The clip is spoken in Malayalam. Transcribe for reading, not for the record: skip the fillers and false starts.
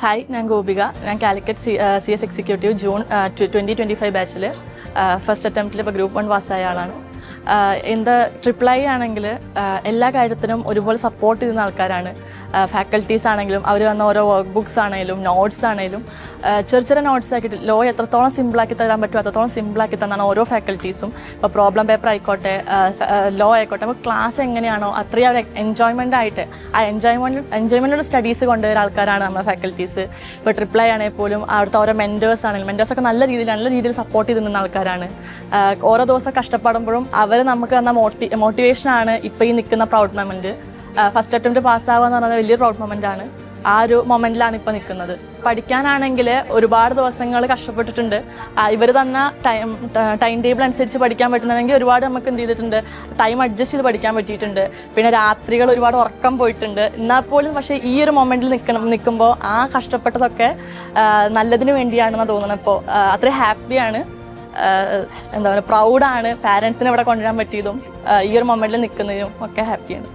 ഹായ്, ഞാൻ ഗോപിക. ഞാൻ Calicut C S executive June 2025 ബാച്ചിൽ ഫസ്റ്റ് അറ്റംപ്റ്റിൽ ഇപ്പോൾ ഗ്രൂപ്പ് 1 പാസ്സായ ആളാണ്. എന്താ ട്രിപ്പിൾ ആണെങ്കിൽ എല്ലാ കാര്യത്തിനും ഒരുപോലെ സപ്പോർട്ട് ചെയ്യുന്ന ആൾക്കാരാണ്. ഫാക്കൽറ്റീസ് ആണെങ്കിലും അവർ വന്ന ഓരോ വർക്ക് ബുക്സ് ആണെങ്കിലും നോട്ട്സ് ആണെങ്കിലും ചെറിയ നോട്ട്സ് ആക്കിയിട്ട് ലോ എത്രത്തോളം സിമ്പിളാക്കി തരാൻ പറ്റുമോ അത്രത്തോളം സിമ്പിളാക്കി തന്നാണ് ഓരോ ഫാക്കൽറ്റീസും. ഇപ്പോൾ പ്രോബ്ലം പേപ്പർ ആയിക്കോട്ടെ, ലോ ആയിക്കോട്ടെ, അപ്പോൾ ക്ലാസ് എങ്ങനെയാണോ അത്രയും അവർ എൻജോയ്മെൻ്റ് ആയിട്ട് ആ എൻജോയ്മെൻറ്റോട് സ്റ്റഡീസ് കൊണ്ടുവരുന്ന ആൾക്കാരാണ് നമ്മുടെ ഫാക്കൽറ്റീസ്. ഇപ്പോൾ ട്രിപ്പിൾ ആണെങ്കിൽ പോലും അവിടുത്തെ ഓരോ മെൻറ്റേഴ്സൊക്കെ നല്ല രീതിയിൽ സപ്പോർട്ട് ചെയ്ത് നിന്ന ആൾക്കാരാണ്. ഓരോ ദിവസം കഷ്ടപ്പെടുമ്പോഴും അവർ നമുക്ക് തന്ന മോട്ടിവേഷനാണ് ഇപ്പോൾ ഈ നിൽക്കുന്ന പ്രൗഡ് മൊമെൻറ്റ്. ഫസ്റ്റ് അറ്റംപ്റ്റ് പാസ്സാവുക എന്ന് പറയുന്നത് വലിയൊരു പ്രൗഡ് മൊമെൻ്റാണ്. ആ ഒരു മൊമെൻറ്റിലാണ് ഇപ്പോൾ നിൽക്കുന്നത്. പഠിക്കാനാണെങ്കിൽ ഒരുപാട് ദിവസങ്ങൾ കഷ്ടപ്പെട്ടിട്ടുണ്ട്. ഇവർ തന്ന ടൈം ടേബിൾ അനുസരിച്ച് പഠിക്കാൻ പറ്റുന്നതെങ്കിൽ ഒരുപാട് നമുക്ക് എന്ത് ചെയ്തിട്ടുണ്ട്, ടൈം അഡ്ജസ്റ്റ് ചെയ്ത് പഠിക്കാൻ പറ്റിയിട്ടുണ്ട്. പിന്നെ രാത്രികൾ ഒരുപാട് ഉറക്കം പോയിട്ടുണ്ട്. എന്നാൽ പോലും പക്ഷേ ഈ ഒരു മൊമെൻറ്റിൽ നിൽക്കുമ്പോൾ ആ കഷ്ടപ്പെട്ടതൊക്കെ നല്ലതിന് വേണ്ടിയാണെന്ന് തോന്നുന്നത്. ഇപ്പോൾ അത്രയും ഹാപ്പിയാണ്, എന്താ പറയുക, പ്രൗഡാണ്. പാരൻസിനെ ഇവിടെ കൊണ്ടുവരാൻ പറ്റിയതും ഈ ഒരു മൊമെൻറ്റിൽ നിൽക്കുന്നതിനും ഒക്കെ ഹാപ്പിയാണ്.